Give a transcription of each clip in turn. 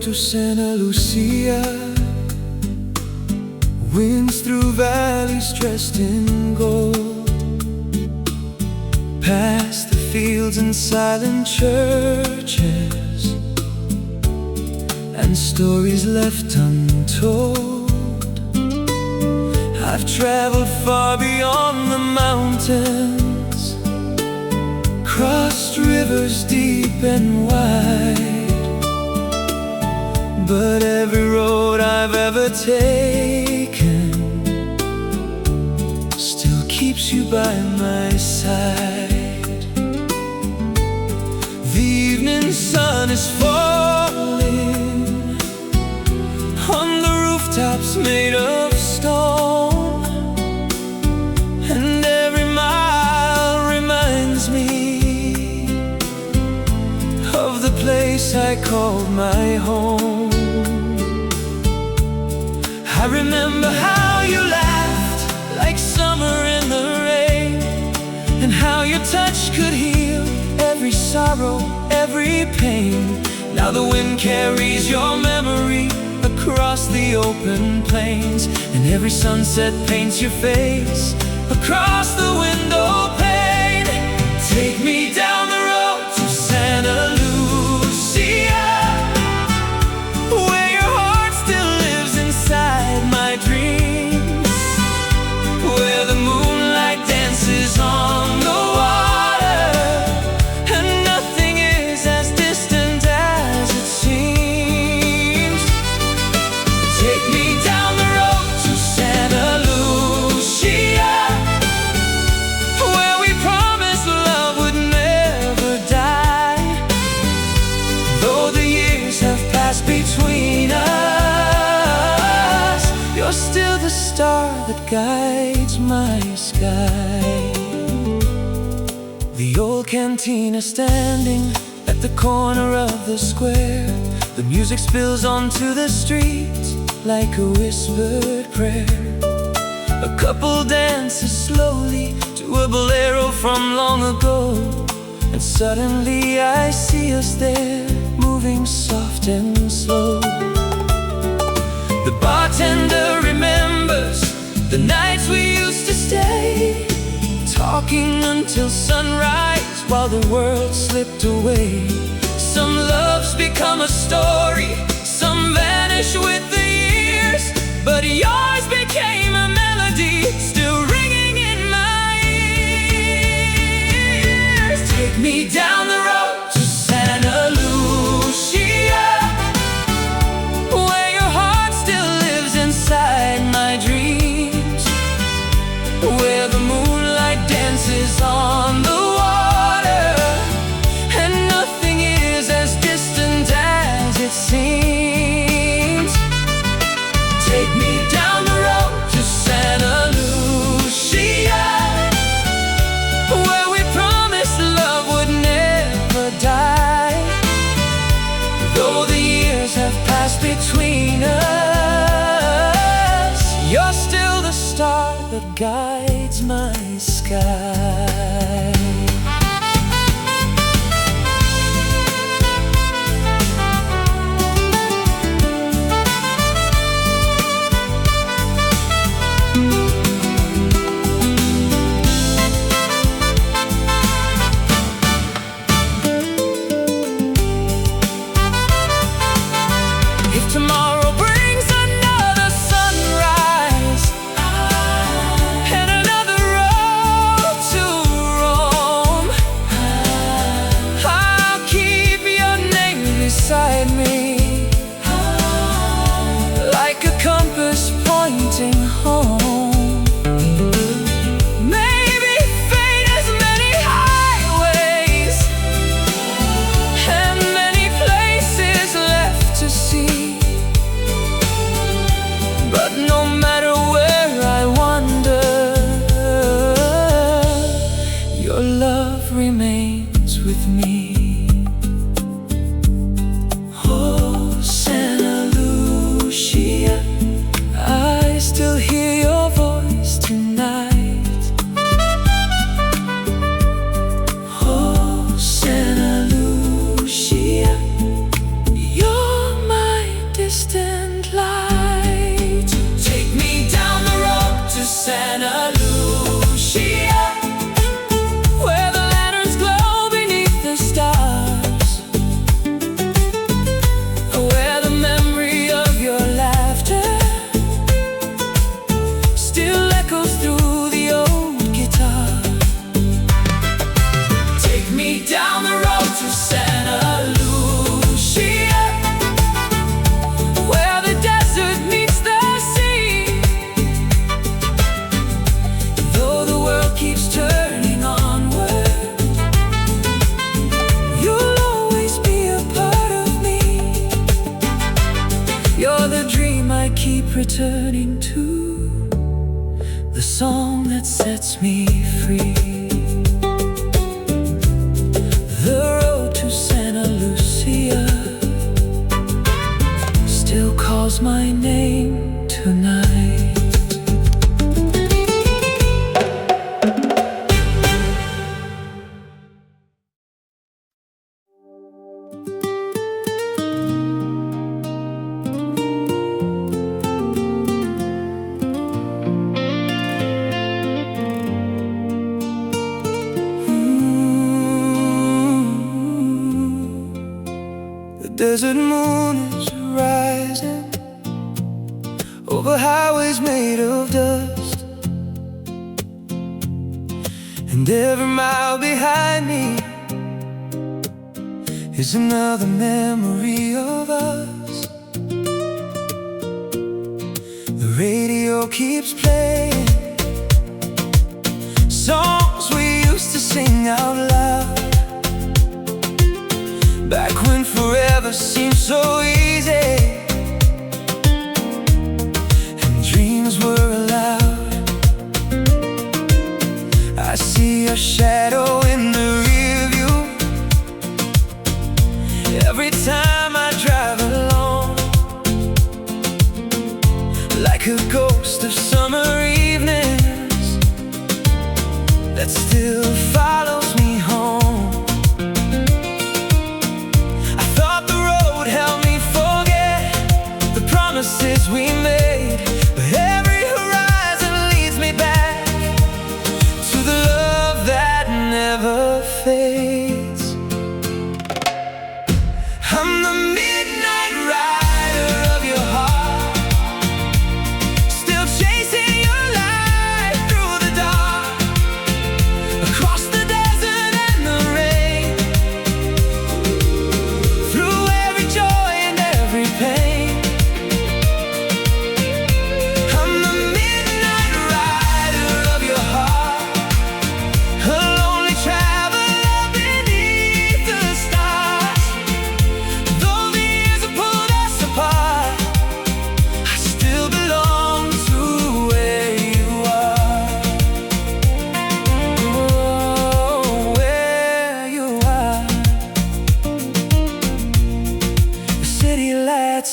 to Santa Lucia. Winds through valleys dressed in gold, past the fields and silent churches, and stories left untold. I've traveled far beyond the mountains, crossed rivers deep and wide, but every road I've ever taken still keeps you by my side. The evening sun is falling on the rooftops made of stone, and every mile reminds me of the place I called my home. I remember how you laughed like summer in the rain, and how your touch could heal every sorrow, every pain. Now the wind carries your memory across the open plains, and every sunset paints your face across the window pane. Take me down the road to Santa Lucia, where your heart still lives inside my dreams, where the moonlight dances on the water, and nothing is as distant as it seems. Take me down the road to Santa Lucia, where we promised love would never die. Though the years have passed between us, you're still the star that guides my sky. The old cantina standing at the corner of the square, the music spills onto the street like a whispered prayer. A couple dances slowly to a bolero from long ago, and suddenly I see us there, moving soft and slow. The bartender remembers the nights we used to stay, talking until sunrise while the world slipped away. Some loves become a story, some vanish with the years, but yours became a melody still ringing in my ears. Take me down the road to Santa Lucia, where your heart still lives inside my dreams, where the moonlight dances on the water, and nothing is as distant as it seems. Take me down the road to Santa Lucia, where we promised love would never die. Though the years have passed between us, you're still the star that guides my sky. If tomorrow brings another sunrise and another road returning to the song that sets me free. The road to Santa Lucia still calls my name tonight. The desert moon is rising over highways made of dust, and every mile behind me is another memory of us. The radio keeps playing songs we used to sing out loud, back when forever seemed so easy and dreams were allowed. I see a shadow in the rear view every time I drive along, like a ghost of summer evenings that still follows me home. Promises we made, but every horizon leads me back to the love that never fades. I'm the midnight rider of your heart, still chasing your light through the dark, across the desert and the rain, through every joy and every pain.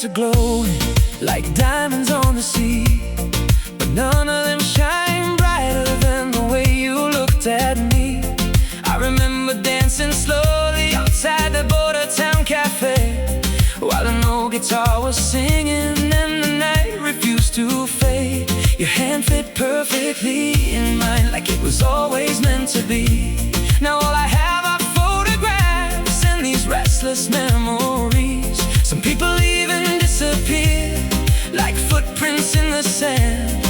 Are glowing like diamonds on the sea, but none of them shine brighter than the way you looked at me. I remember dancing slowly outside the Border Town Cafe, while an old guitar was singing and the night refused to fade. Your hand fit perfectly in mine, like it was always meant to be. Now all I have are photographs and these restless memories. Some people even disappear like footprints in the sand,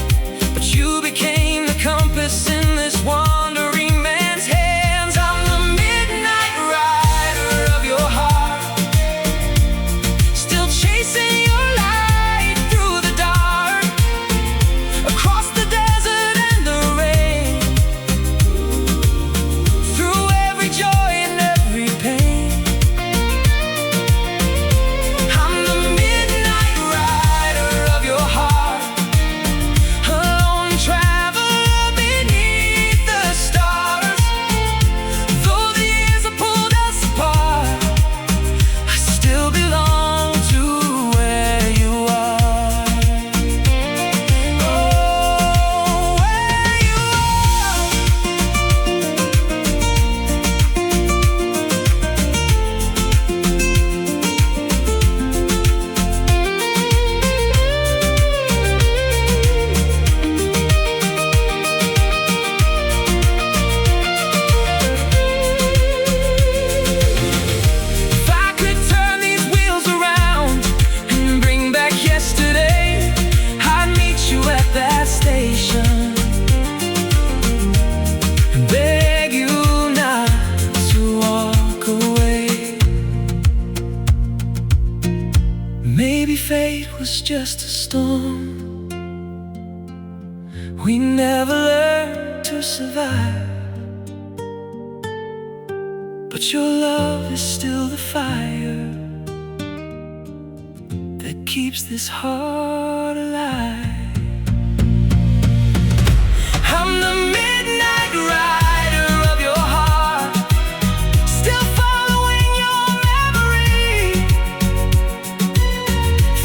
but you became the compass in this wandering man's hands. I'm the midnight rider of your heart, still chasing your light through the dark, across the desert and the rain, through every joy and every pain. Fate was just a storm. We never learned to survive, but your love is still the fire that keeps keeps this heart alive. I'm the midnight rider of your heart, still following your memory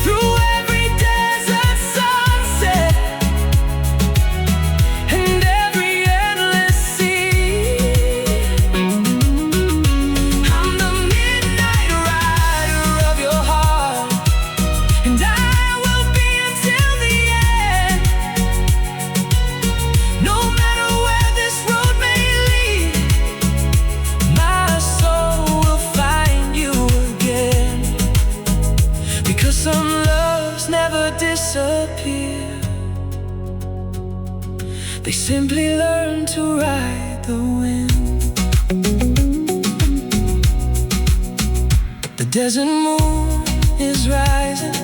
through every desert sunset and every endless sea. I'm the midnight rider of your heart, and I will be until the end. No matter where this road may lead, my soul will find you again. Because some loves never disappear, they simply learn to ride the wind. The desert moon is rising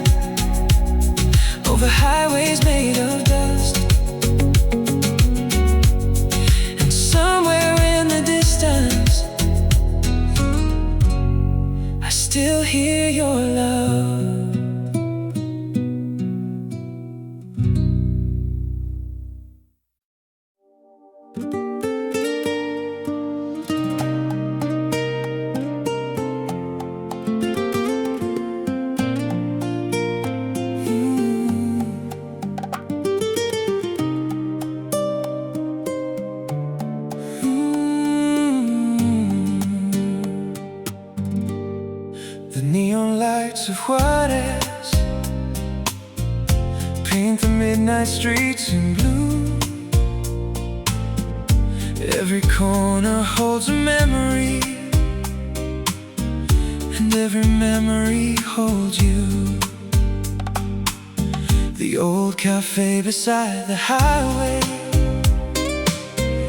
over highways made of dust, and somewhere in the distance I still hear your love. The neon lights of Juarez paint the midnight streets in blue. Every corner holds a memory, and every memory holds you. The old cafe beside the highway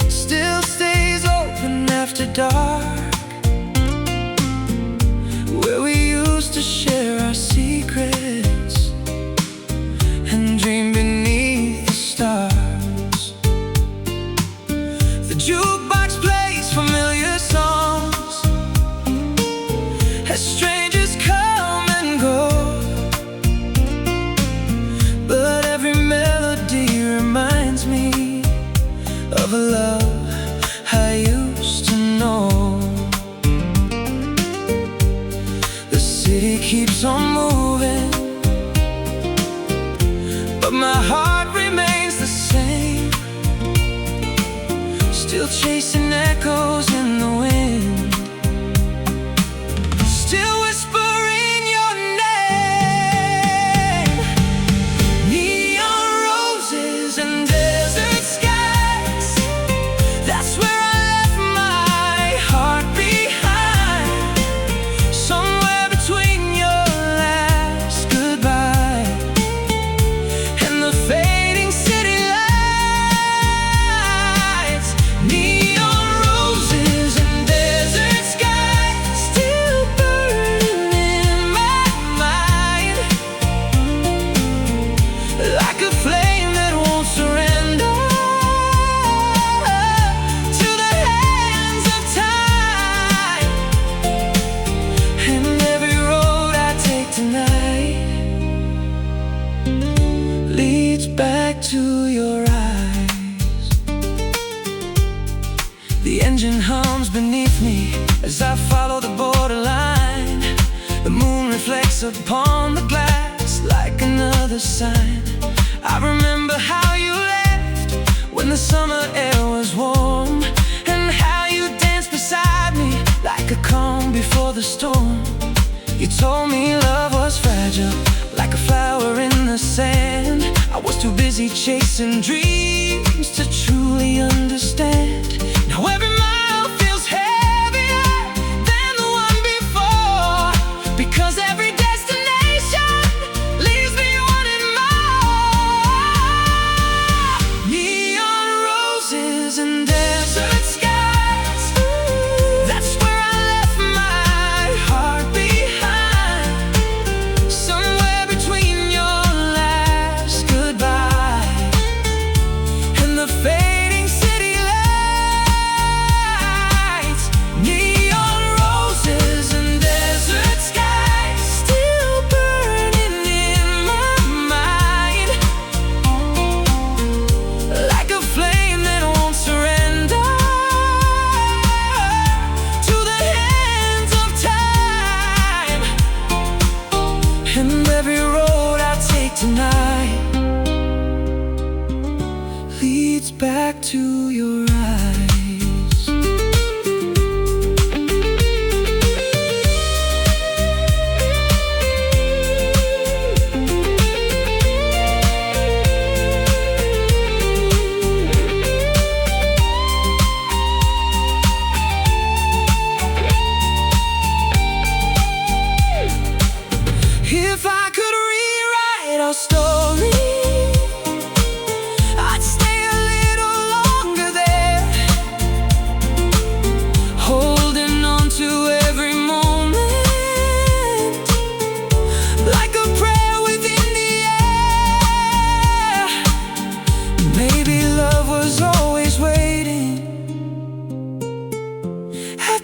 still stays open after dark, where we used to share our secrets and dream beneath the stars. The jukebox plays familiar songs as strangers come and go, but every melody reminds me of a love I used to know. The city keeps on moving, but my heart remains the same, still chasing echoes in the wind, still whispering your name. Neon roses and desert skies, that's where I left my heart behind. Somewhere between your last goodbye and the fading city lights. Neon roses and desert skies still burn in my mind, like a flame that won't surrender to the hands of time. And every road I take tonight leads back to your eyes. The engine hums beneath me as I follow the borderline. The moon reflects upon the glass like another sign. I remember how you left when the summer air was warm, and how you danced beside me like a calm before the storm. You told me love was fragile, like a flower in the sand. I was too busy chasing dreams to truly understand. Now every mile feels heavier than the one before, because every destination leaves me wanting more. Neon roses and desert skies, that's where I left my heart behind. Somewhere between your last goodbye and the fading city lights.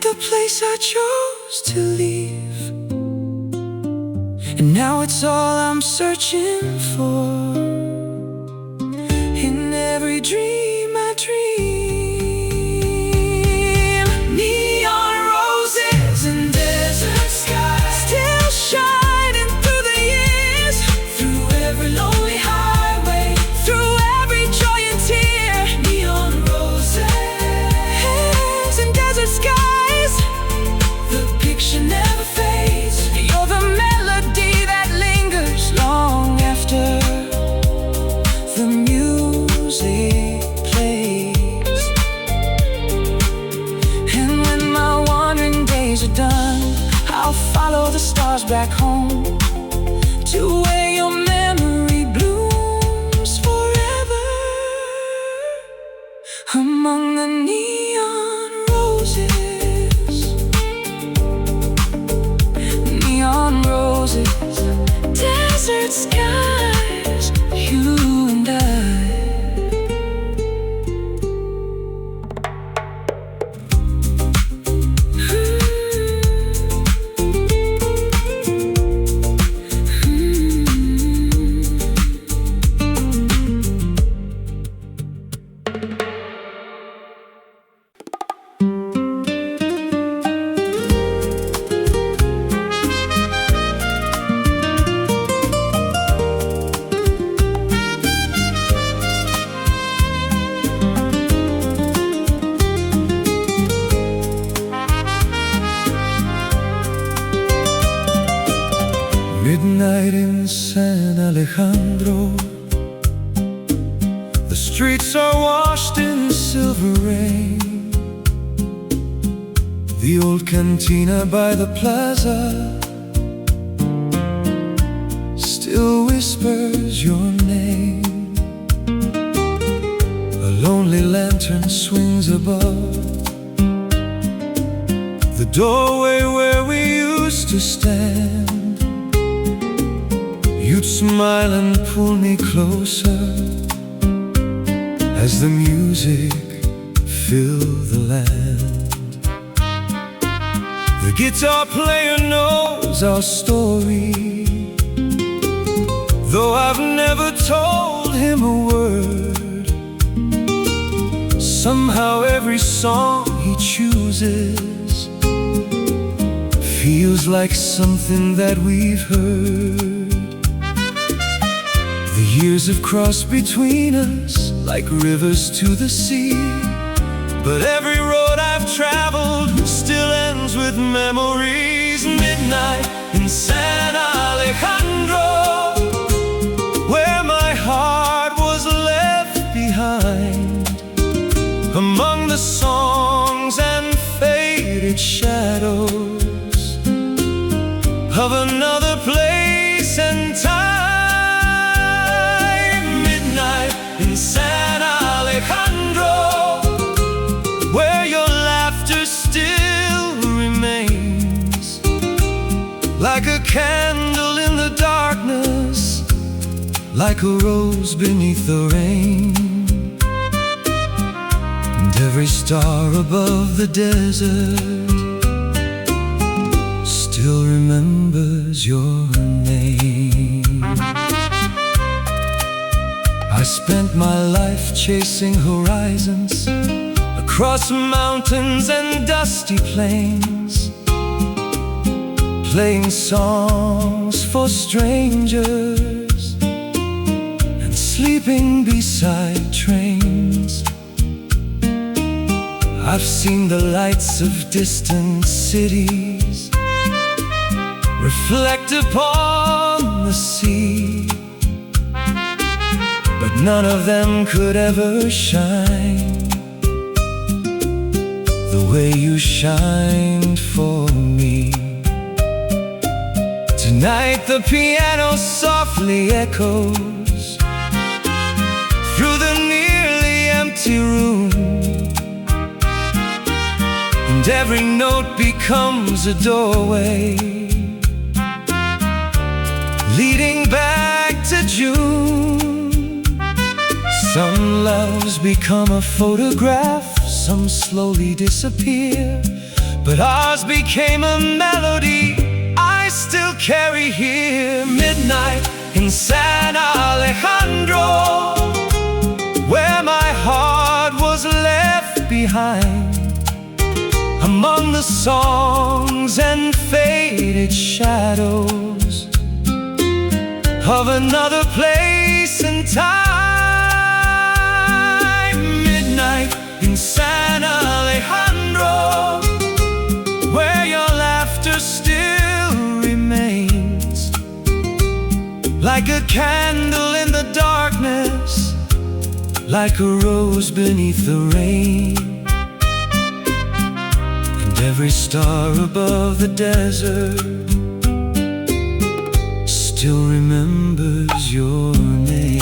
the place I chose to leave, and now it's all I'm searching for. In every dream I dream, neon roses and desert skies still shining through the years, through every lonely highway, through every joy and tear. Neon roses and desert skies, the picture never fades. You're the melody that lingers long after the music plays. And when my wandering days are done, I'll follow the stars back home, to where your memory blooms forever, among the neon roses. Neon roses, desert skies, you and I. Midnight in San Alejandro, the streets are washed in silver rain. The old cantina by the plaza still whispers your name. A lonely lantern swings above the doorway where we used to stand. You'd smile and pull me closer as the music filled the land. The guitar player knows our story, though I've never told him a word. Somehow every song he chooses feels like something that we've heard. The years have crossed between us like rivers to the sea, but every road I've traveled still ends with memories. Midnight in San Alejandro, where my heart was left behind, among the songs and faded shadows of another place and time. In San Alejandro, where your laughter still remains, like a candle in the darkness, like a rose beneath the rain. And every star above the desert still remembers your name. I spent my life chasing horizons, across mountains and dusty plains, playing songs for strangers and sleeping beside trains. I've seen the lights of distant cities reflect upon the sea, but none of them could ever shine the way you shined for me. Tonight the piano softly echoes through the nearly empty room, and every note becomes a doorway leading back to June. Some loves become a photograph, some slowly disappear, but ours became a melody I still carry here. Midnight in San Alejandro, where my heart was left behind, among the songs and faded shadows of another place and time. Midnight in San Alejandro, where your laughter still remains, like a candle in the darkness, like a rose beneath the rain. And every star above the desert still remembers your name.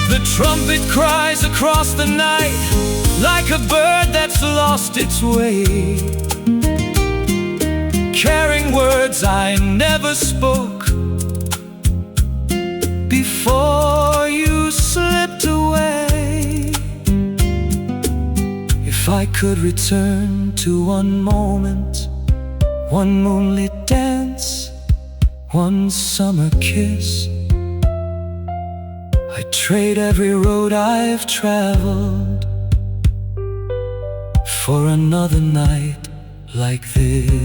The trumpet cries across the night, like a bird that's lost its way, carrying words I never spoke before you slipped away. If I could return to one moment, one moonlit dance, one summer kiss, I'd trade every road I've traveled for another night like this.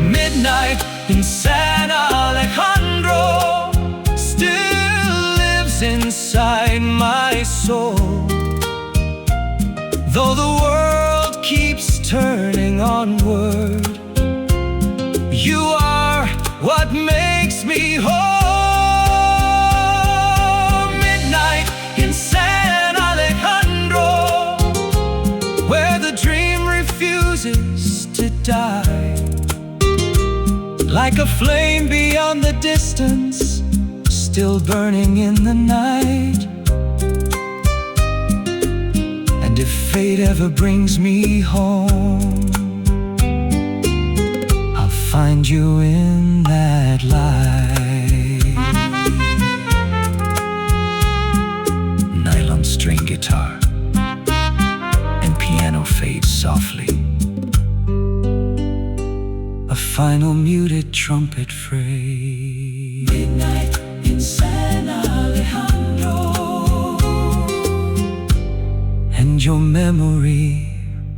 Midnight in San Alejandro still lives inside my soul, though the world keeps turning onward. You are what makes me whole. To die, like a flame beyond the distance, still burning in the night. And if fate ever brings me home, I'll find you in that light. Nylon string guitar and piano fade softly, a final muted trumpet phrase. Midnight in San Alejandro, and your memory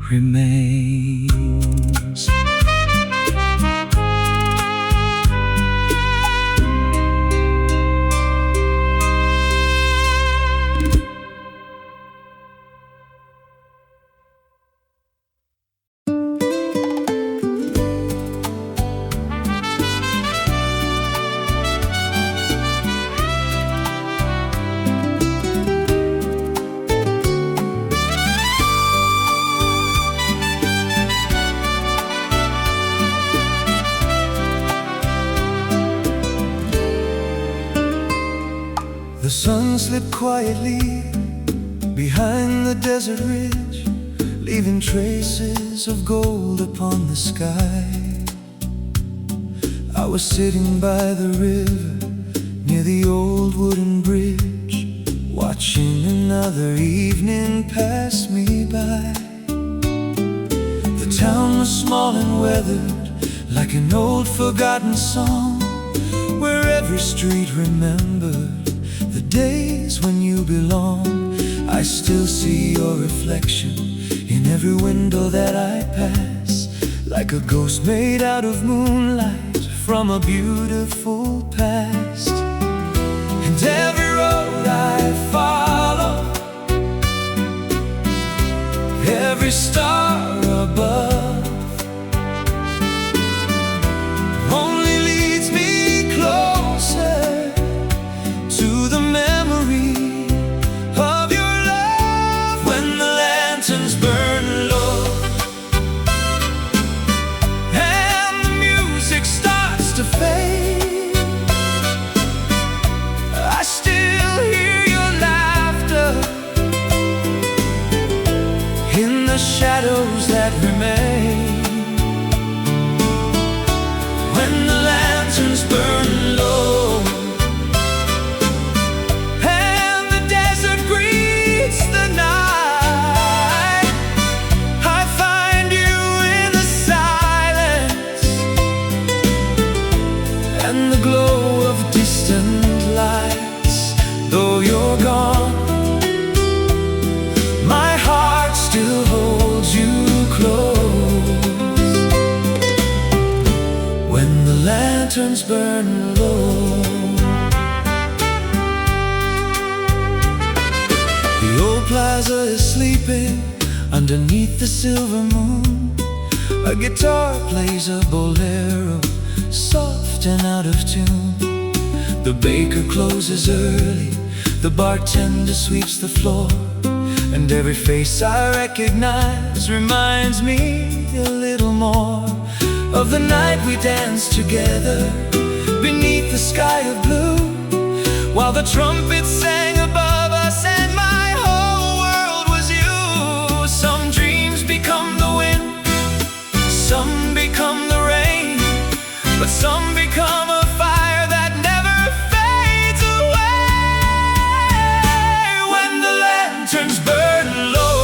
remains. The sun slipped quietly behind the desert ridge, leaving traces of gold upon the sky. I was sitting by the river near the old wooden bridge, watching another evening pass me by. The town was small and weathered, like an old forgotten song, where every street remembered the days when you belong. I still see your reflection in every window that I pass, like a ghost made out of moonlight from a beautiful past. And every road I follow, every star above, only leads me closer to the memory of your love. When the lanterns burn low and the music starts to fade, lanterns burn low. The old plaza is sleeping underneath the silver moon. A guitar plays a bolero, soft and out of tune. The baker closes early, the bartender sweeps the floor, and every face I recognize reminds me a little more of the night we danced together beneath the sky of blue, while the trumpets sang above us and my whole world was you. Some dreams become the wind, some become the rain, but some become a fire that never fades away. When the lanterns burn low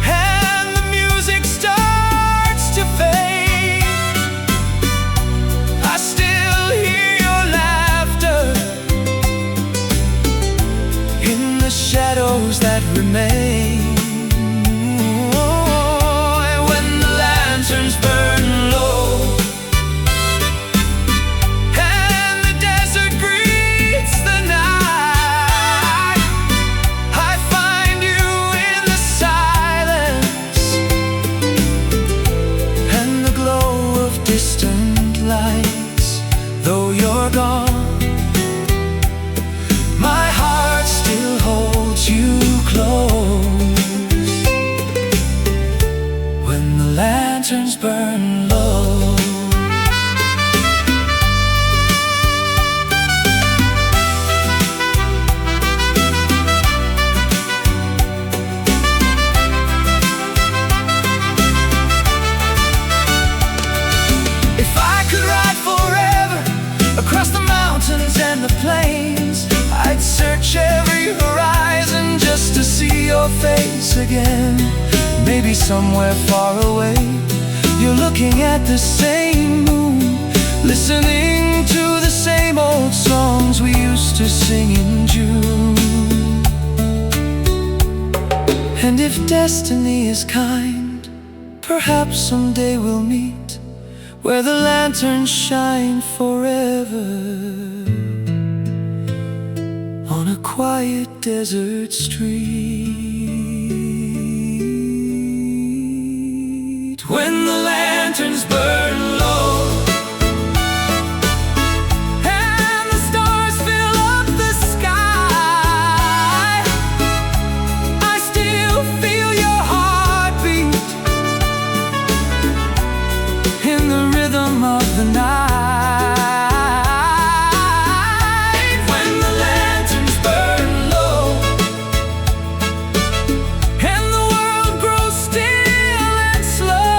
and the music starts to fade, I still hear your laughter in the shadows that remain. Lanterns burn low and the desert greets the night, I find you in the silence and the glow of distant lights. Though you're gone, my heart still holds you close. When the lanterns burn low. If I could ride forever across the mountains and the plains, I'd search every horizon just to see your face again. Maybe somewhere far away, you're looking at the same moon, listening to the same old songs we used to sing in June. And if destiny is kind, perhaps someday we'll meet where the lanterns shine forever on a quiet desert street. When the lanterns burn low and the stars fill up the sky, I still feel your heartbeat in the rhythm of the night. When the lanterns burn low and the world grows still and slow,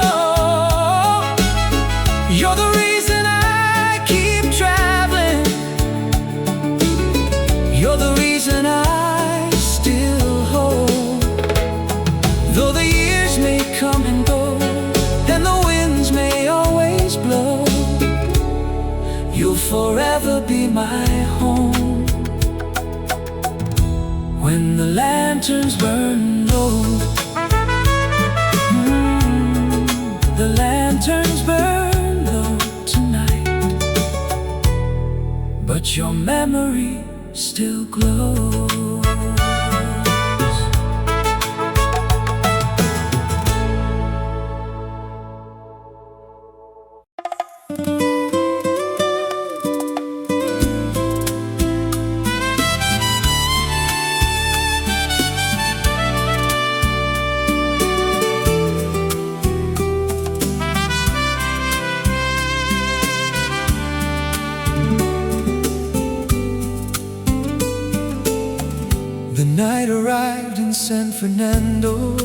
you're the reason I keep traveling. You're the reason I still hope. Though the years may come and go and the winds may always blow, you'll forever be my home. When the lanterns burn low, the lanterns burn low tonight, but your memory still glows. The night arrived in San Fernando,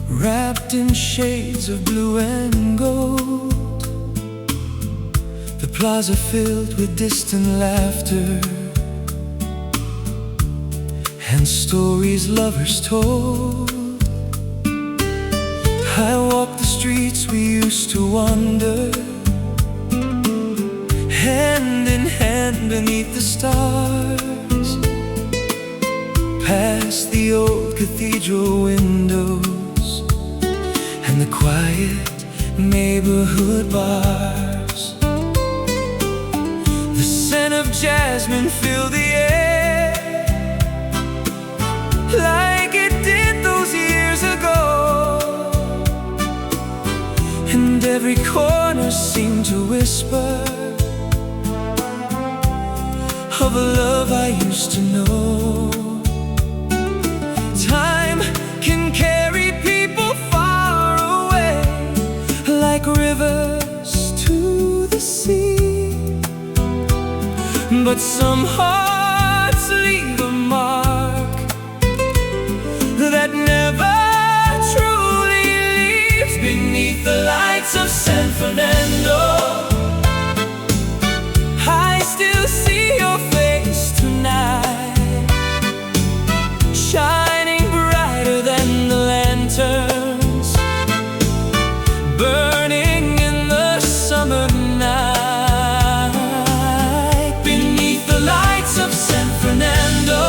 wrapped in shades of blue and gold. The plaza filled with distant laughter and stories lovers told. I walked the streets we used to wander, hand in hand beneath the stars, past the old cathedral windows and the quiet neighborhood bars. The scent of jasmine filled the air like it did those years ago, and every corner seemed to whisper of a love I used to know. Time can carry people far away like rivers to the sea, but some hearts leave a mark that never truly leaves. Beneath the lights of San Fernando, I still see your face tonight, shining brighter than the lanterns burning in the summer night. Beneath the lights of San Fernando,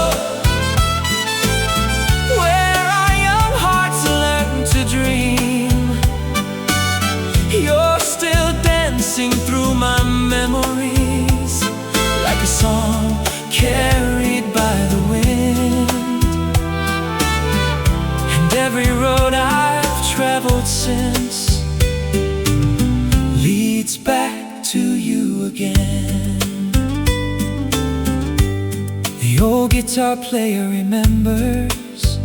where our young hearts learn to dream, you're still dancing through my memories like a song carried by the wind. And every road I've traveled since leads back to you again. The old guitar player remembers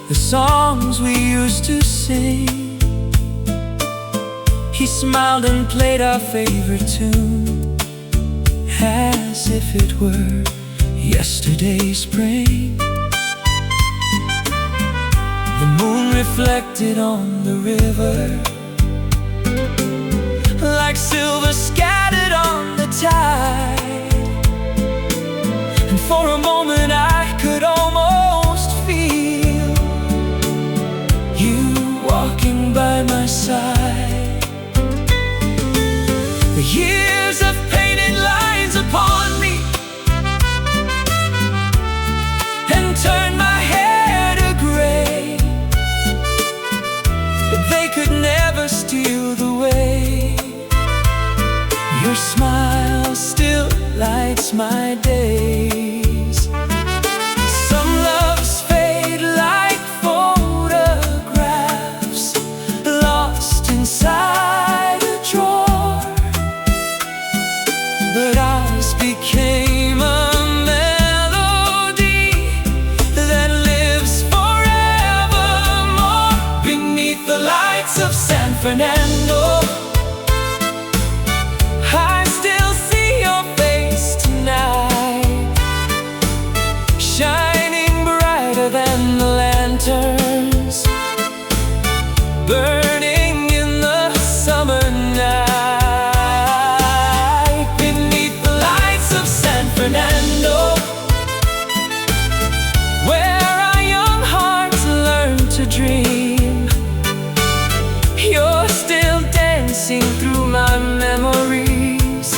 the songs we used to sing. He smiled and played our favorite tune as if it were yesterday's spring. The moon reflected on the river like silver scattered on the tide, and for a moment I could almost feel you walking by my side. The years have painted lines upon me and turned my hair to gray, but they could never steal the way your smile still lights my days. Some loves fade like photographs lost inside a drawer, but ours became a melody that lives forevermore. Beneath the lights of San Fernando, I still see your face tonight, shining brighter than the lanterns burning in the summer night. Beneath the lights of San Fernando, where our young hearts learn to dream, you're still dancing through my memories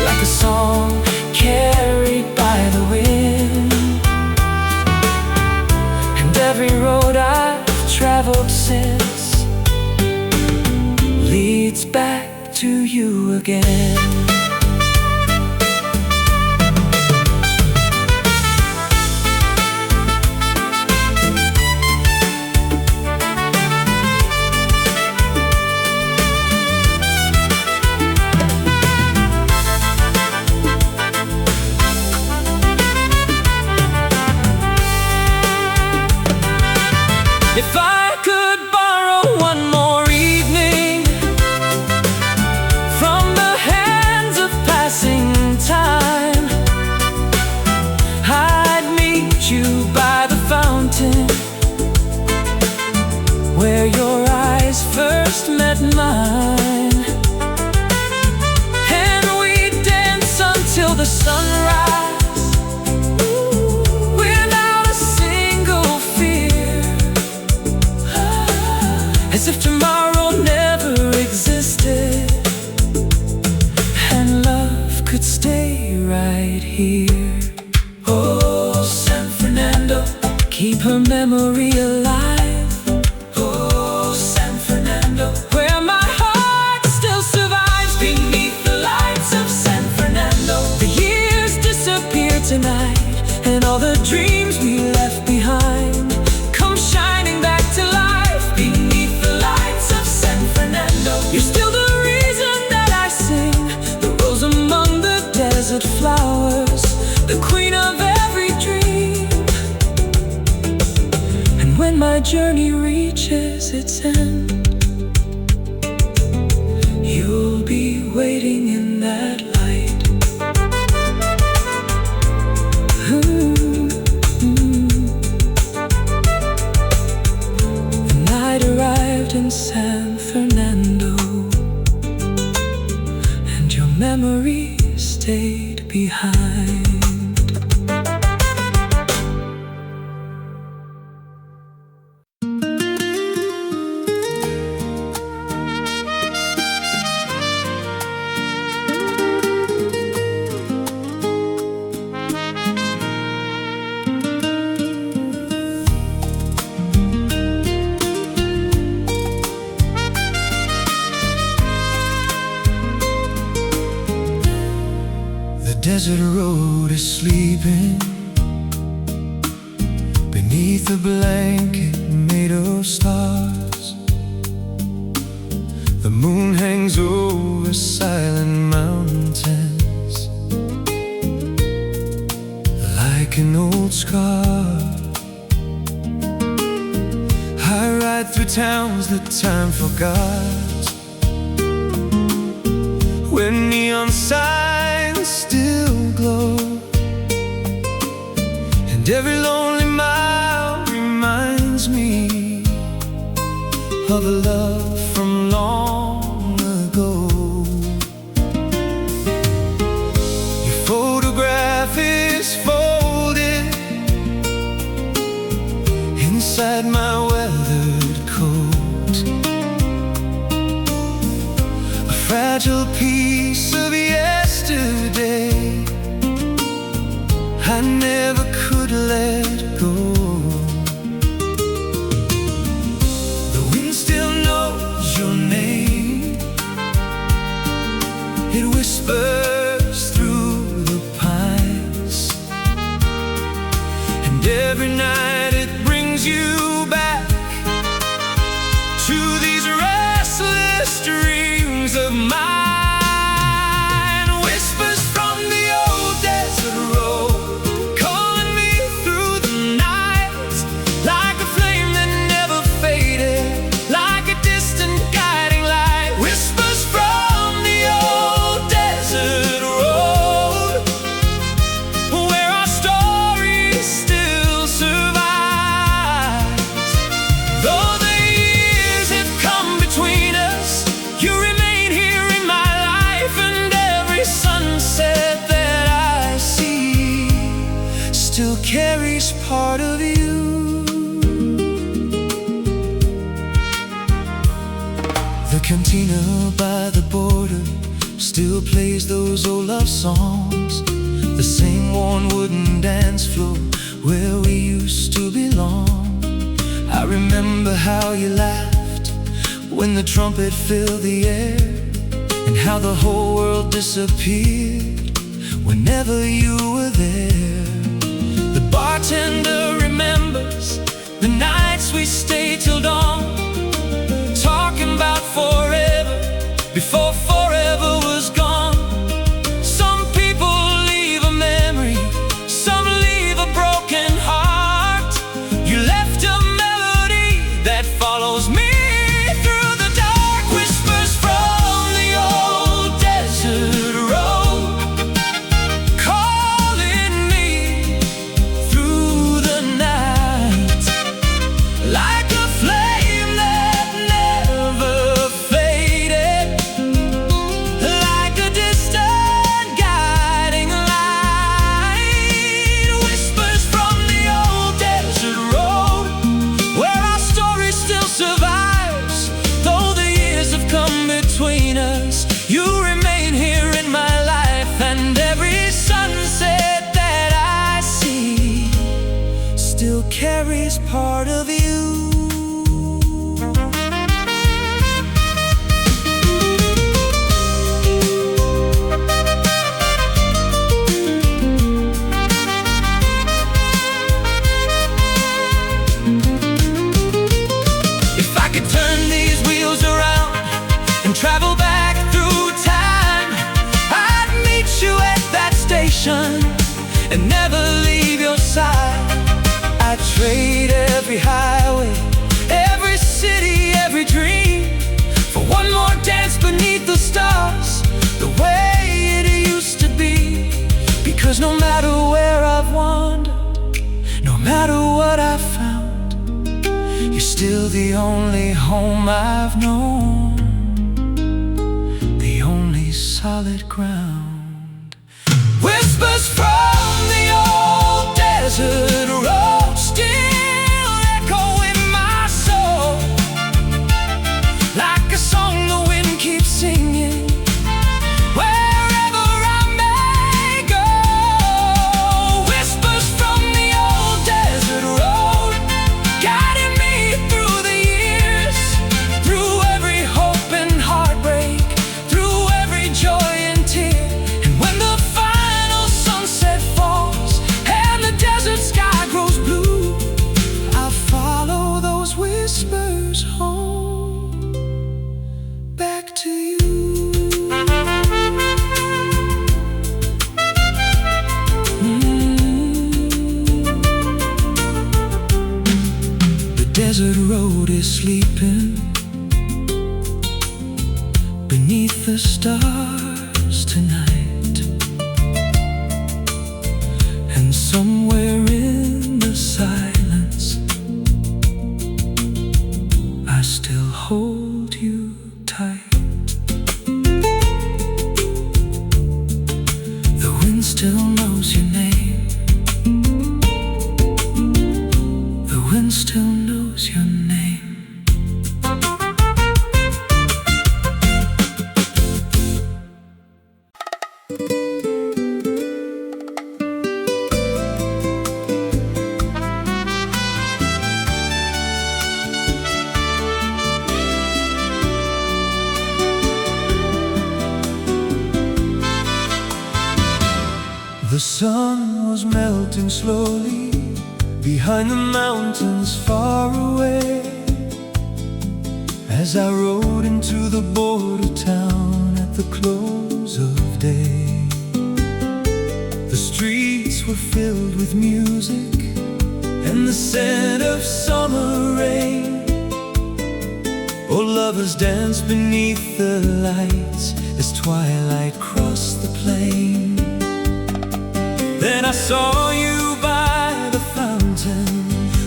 like a song carried by the wind. And every road I've traveled since leads back to you again. If I could borrow one more evening from the hands of passing time, I'd meet you by the fountain where your eyes first met mine, and we'd dance until the sunrise without a single fear, as if tomorrow never existed and love could stay right here. Oh, San Fernando, keep her memory alive. Oh, San Fernando. the queen of every dream. And when my journey reaches its end, you'll be waiting in that light. The night arrived in San Fernando, and your memory stayed behind. The desert road is sleeping beneath a blanket made of stars. The moon hangs over silent mountains like an old scar. I ride through towns that time forgot, where neon signs still glow, and every lonely mile reminds me of a love from long ago. Your photograph is folded inside my weathered coat, a fragile piece of yesterday I never could let go. The wind still knows your name, it whispers through the pines, and every night it brings you back to these restless dreams of mine. Still carries part of you. The cantina by the border still plays those old love songs, the same worn wooden dance floor where we used to belong. I remember how you laughed when the trumpet filled the air, and how the whole world disappeared whenever you were there. The bartender remembers the nights we stayed till dawn, talking about forever before forever was gone. Some people leave a memory, some leave a broken heart. You left a melody that follows me through the dark, whispers from the old desert road, calling me through the night, like a flame that never faded. 'Cause no matter where I've wandered, no matter what I've found, you're still the only home I've known, the only solid ground. Whispers from the old desert road still echo in my soul, like a song the wind keeps singing wherever I may go. Whispers from the old desert road, guiding me through the years, through every hope and heartbreak, through every joy and tear. And when the final sunset falls and the desert sky grows blue, I'll follow those whispers home, back to you. The desert road is sleeping beneath the stars tonight, and somewhere in the silence I still hold you tight. The wind still knows your name. The wind still knows your name. The sun was melting slowly behind the mountains far away, as I rode into the border town at the close of day. The streets were filled with music and the scent of summer rain. Oh, lovers danced beneath the lights as twilight crossed the plain. Then I saw you by the fountain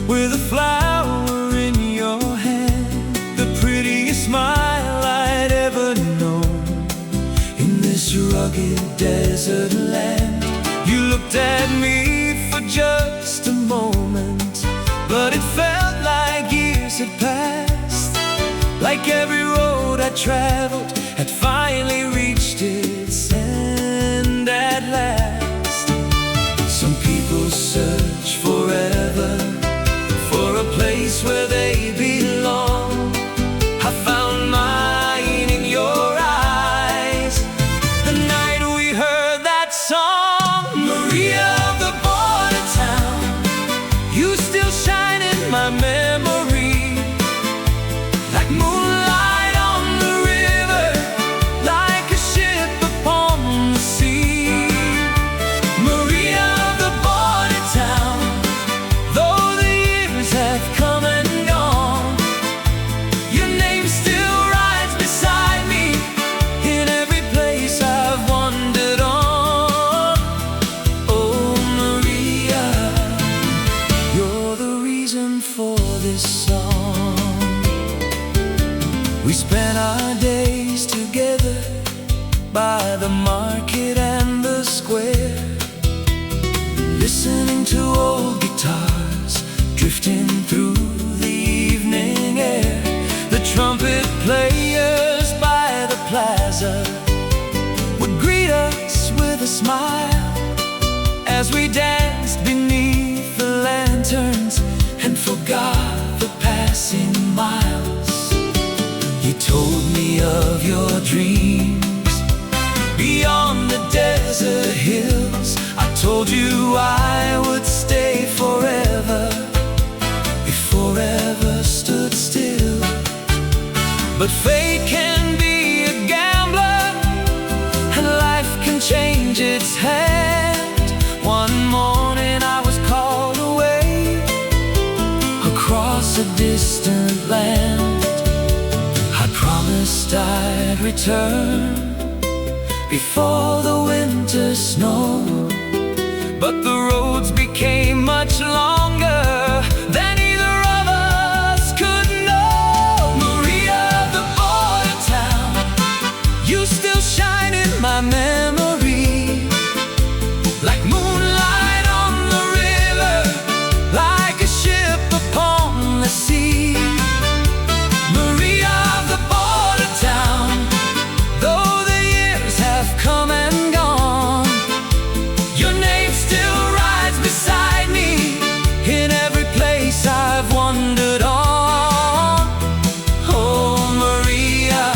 with a flower in your hand, the prettiest smile I'd ever known in this rugged desert land. You looked at me for just a moment, but it felt like years had passed, like every road I traveled had finally reached its end at last. Some people search forever for a place where they belong. I found mine in your eyes the night we heard that song. Maria of the border town, you still shine in my memory, like moonlight on the river, like a ship upon the sea. Maria of the border town, though the years have come and gone, your name still rides beside me in every place I've wandered on. Oh, Maria, you're the reason for this song. We spent our days together by the market and the square, listening to old guitars drifting through the evening air. The trumpet players by the plaza would greet us with a smile as we danced beneath the lanterns and forgot the passing miles. You told me of your dreams beyond the desert hills. I told you I would stay forever if forever stood still. But fate can be a gambler and life can change its hand. One morning I was called away across a distant land. I promised I'd return before the winter snow but the roads became much longer than either of us could know. Maria, the border town, you still shine in my memory, like moonlight on the river, like a ship upon the sea. Maria, the border town, though the years have come and gone, your name still rides beside me in every place I've wandered on. Oh, Maria,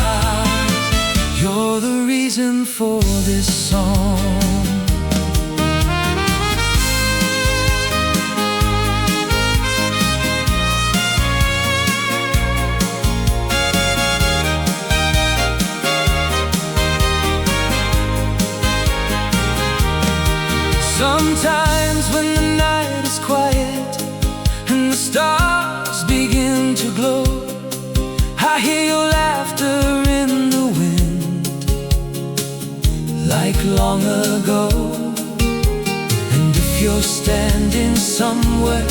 you're the reason for this song. Sometimes when the night is quiet and the stars begin to glow, I hear your laughter in the wind, like long ago. And if you're standing somewhere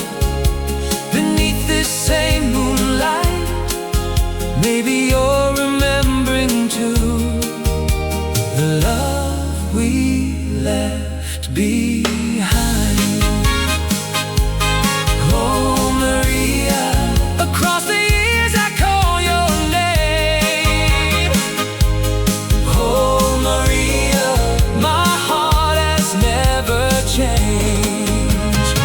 beneath this same moonlight, maybe you're remembering too the love we left behind. Oh, Maria, across the years I call your name. Oh, Maria, my heart has never changed.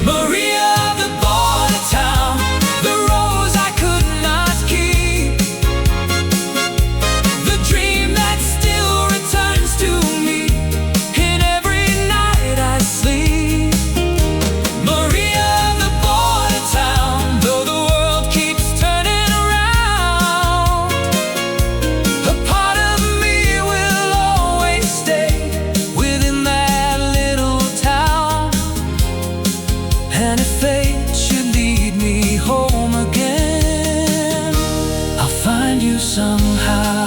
Maria, the border town, the rose I could not keep, the dream that still returns to me in every night I sleep. Maria, the border town, though the world keeps turning around, a part of me will always stay within that little town. And if fate should lead me home again, I'll find you somehow.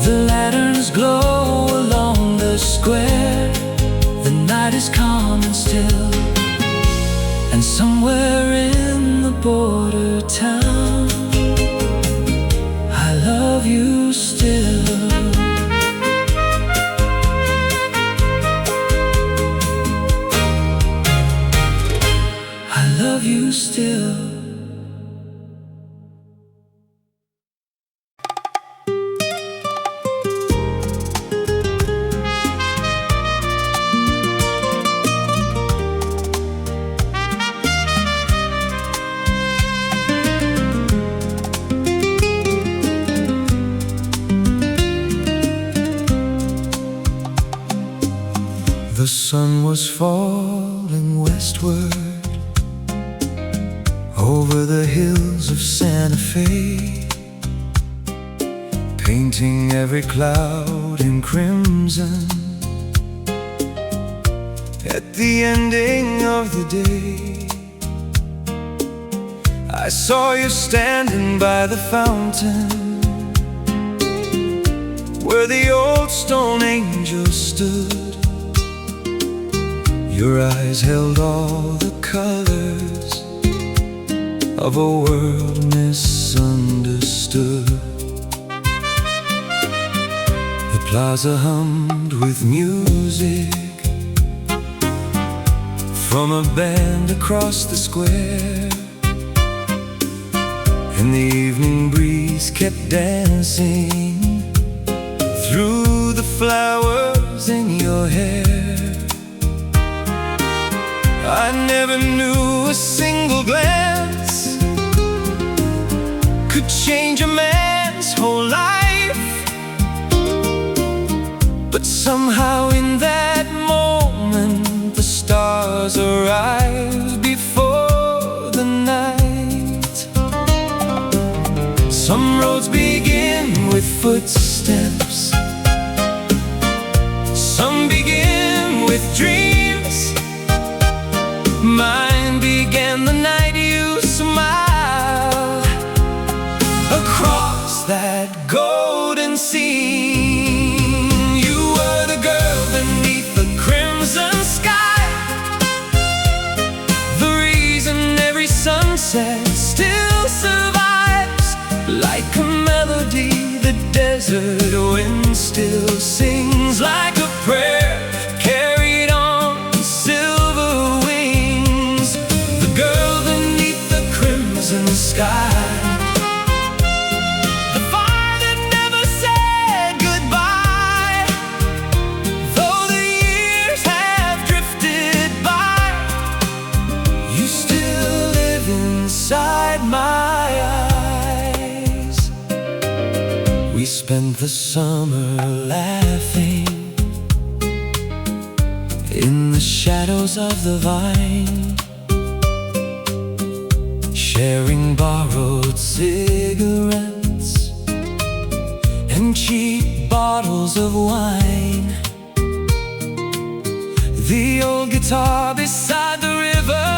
The lanterns glow along the square, the night is calm and still, and somewhere in the border town, I love you still. I love you still. The sun was falling westward over the hills of Santa Fe, painting every cloud in crimson. At the ending of the day, I saw you standing by the fountain where the old stone angel stood. Your eyes held all the colors of a world misunderstood. The plaza hummed with music from a band across the square, and the evening breeze kept dancing through the flowers in your hair. I never knew a single glance could change a man's whole life, but somehow in that moment the stars arrived before the night. Some roads begin with footsteps, some begin with dreams. Mine began the night you smiled across that golden scene. You were melody the desert wind still sings like a prayer, carried on silver wings. The girl beneath the crimson sky, we spent the summer laughing in the shadows of the vine, sharing borrowed cigarettes and cheap bottles of wine. The old guitar beside the river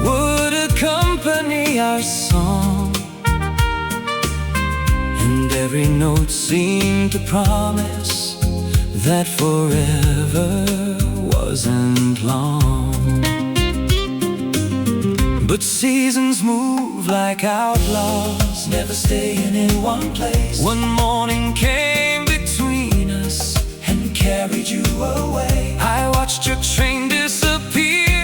would accompany our song, and every note seemed to promise that forever wasn't long. But seasons move like outlaws, never staying in one place. One morning came between us and carried you away. I watched your train disappear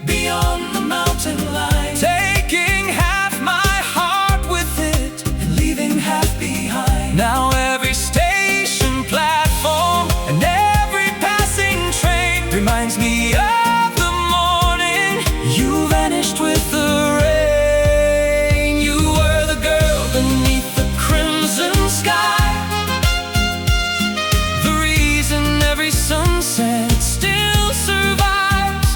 beyond the mountain line, taking half my heart with it and leaving half behind. Now every station platform and every passing train reminds me of the morning you vanished with the rain. You were the girl beneath the crimson sky, the reason every sunset still survives.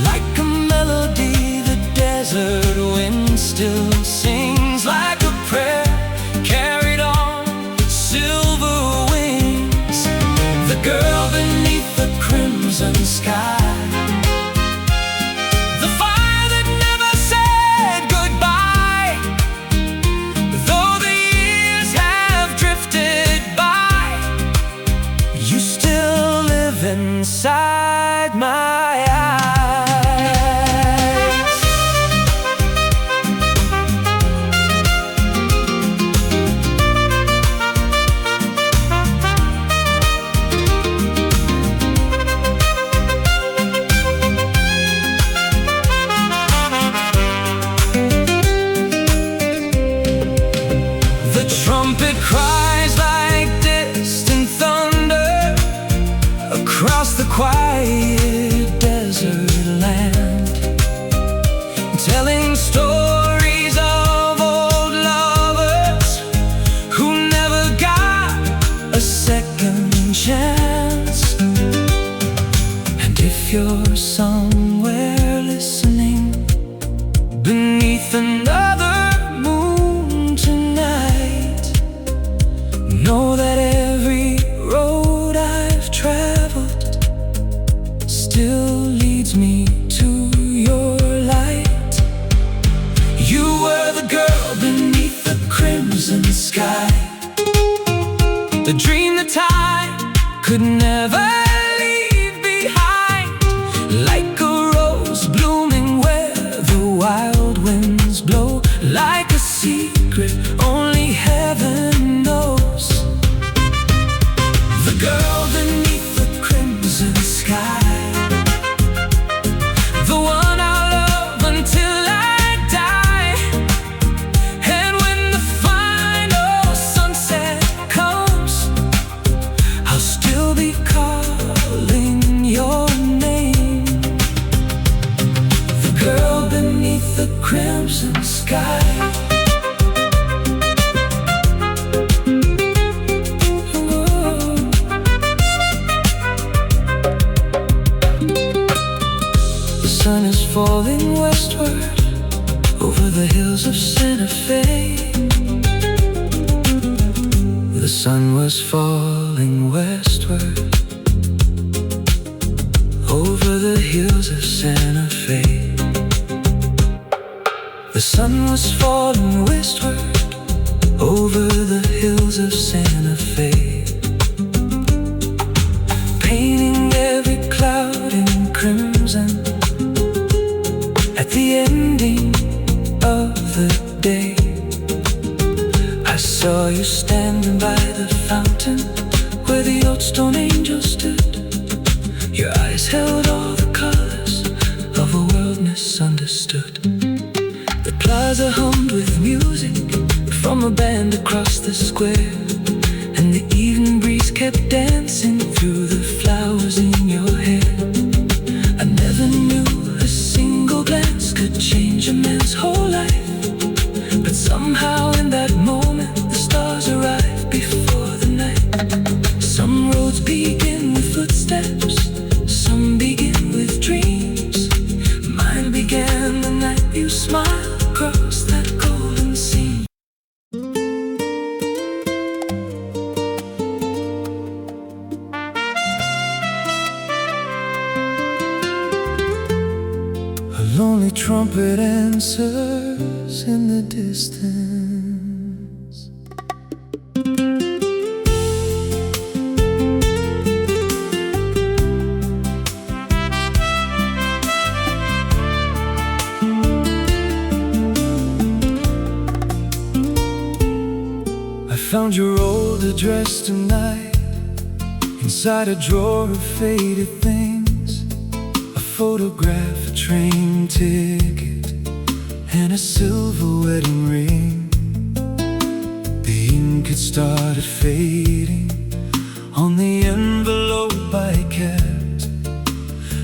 Like a melody the desert wind still sings like a prayer, carried on silver wings. The girl beneath the crimson sky, the fire that never said goodbye. Though the years have drifted by, you still live inside my eyes. The trumpet cries like distant thunder across the quiet desert land, telling stories of old lovers who never got a second chance. And if you're somewhere listening beneath another moon tonight, know that every road I've traveled still leads me to your light. You were the girl beneath the crimson sky, the dream that I could never leave behind. Like a rose blooming where the wild winds blow, like a secret only heaven knows. The girl beneath the crimson sky, the one I'll love until I die. And when the final sunset comes, I'll still be calling your name. The girl beneath the crimson sky. The sun is falling westward over the hills of Santa Fe. The sun was falling westward over the hills of Santa Fe. The sun was falling westward over the hills of Santa Fe, painting every cloud in crimson at the ending of the day. saw you standing by the fountain where the old stone angel stood. Your eyes held all the colors of a world misunderstood. The plaza hummed with music from a band across the square, and the evening breeze kept dancing through the flowers in your hair. I never knew a single glance could change a man's whole life, but somehow in that moment the stars arrived before the night. Some roads begin with footsteps, some begin with dreams. Mine began the night you smiled across that golden sea. A lonely trumpet answers in the distance. I found your old address tonight inside a drawer of faded things. A photograph, a train ticket, and a silver wedding ring. The ink had started fading on the envelope I kept,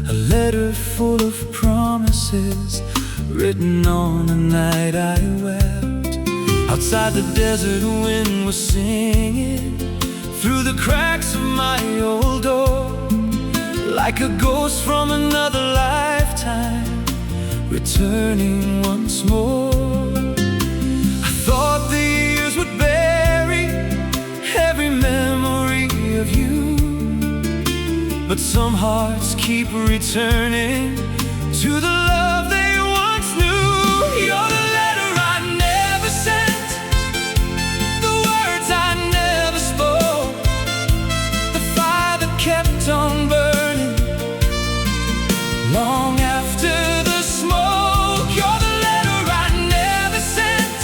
a letter full of promises written on a night I wept. Outside the desert wind was singing through the cracks of my old door, like a ghost from another lifetime, returning once more. I thought the years would bury every memory of you, but some hearts keep returning to the love they once knew. You're the letter I never sent, the words I never spoke, the fire that kept on burning long after the smoke. You're the letter I never sent,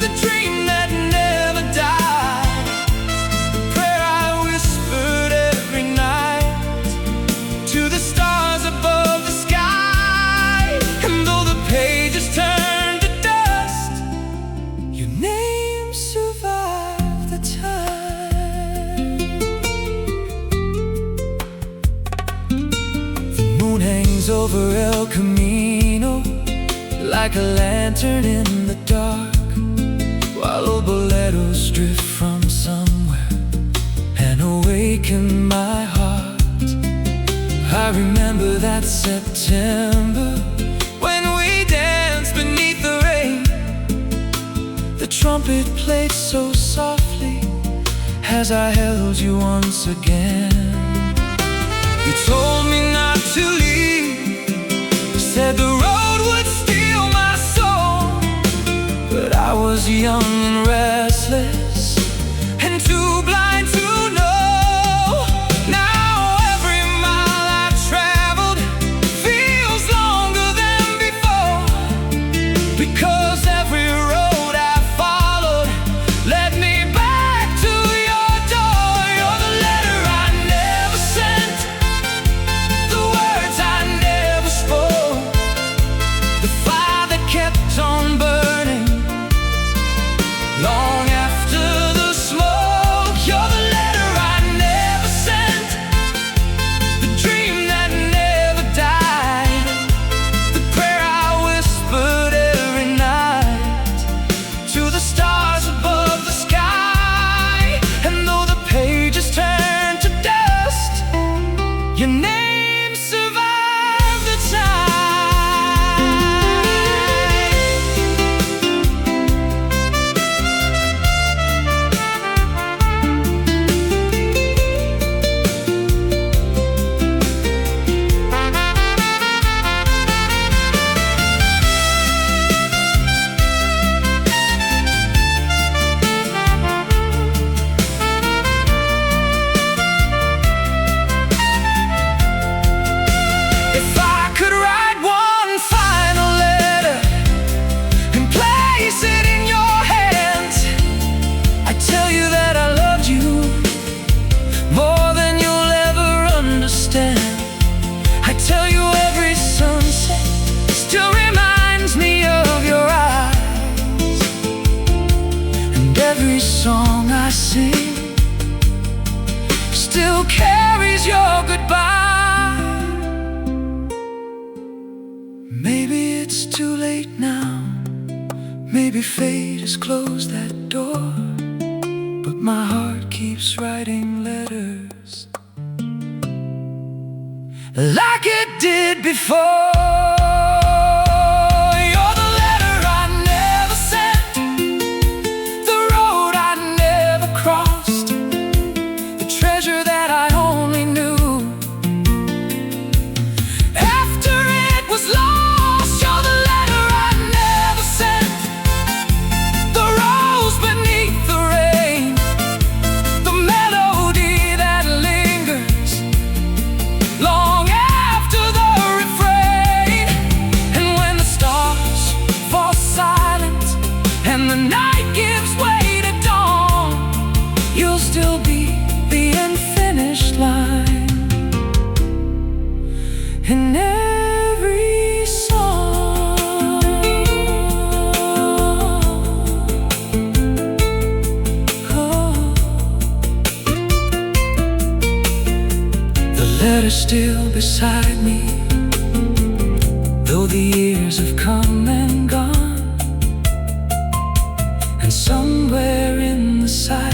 the dream that never died, the prayer I whispered every night to the stars above the sky. And though the pages turned to dust, your name survived the time. The moon hangs over El Camino like a lantern in the dark, while old boleros drift from somewhere and awaken my heart. I remember that September when we danced beneath the rain. The trumpet played so softly as I held you once again. You told me not to leave, said the road would steal my soul, but I was young and restless and too blind to know. Now every mile I've traveled feels longer than before, because every road I followed led me back to your door. You're the letter I never sent, the words I never spoke, the fire that kept on burning long after the smoke. You're the letter I every song I sing still carries your goodbye. Maybe it's too late now, maybe fate has closed that door, but my heart keeps writing letters like it did before. You're the letter I never sent, the road I never crossed, the treasure that I only knew after it was lost. You're the letter I never sent, the rose beneath the rain, the melody that lingers long after the refrain. And when the stars fall silent and the night gives way to dawn, you'll still be the unfinished line in every song. Oh. The letter's still beside me, though the years have come and gone, and somewhere in the silence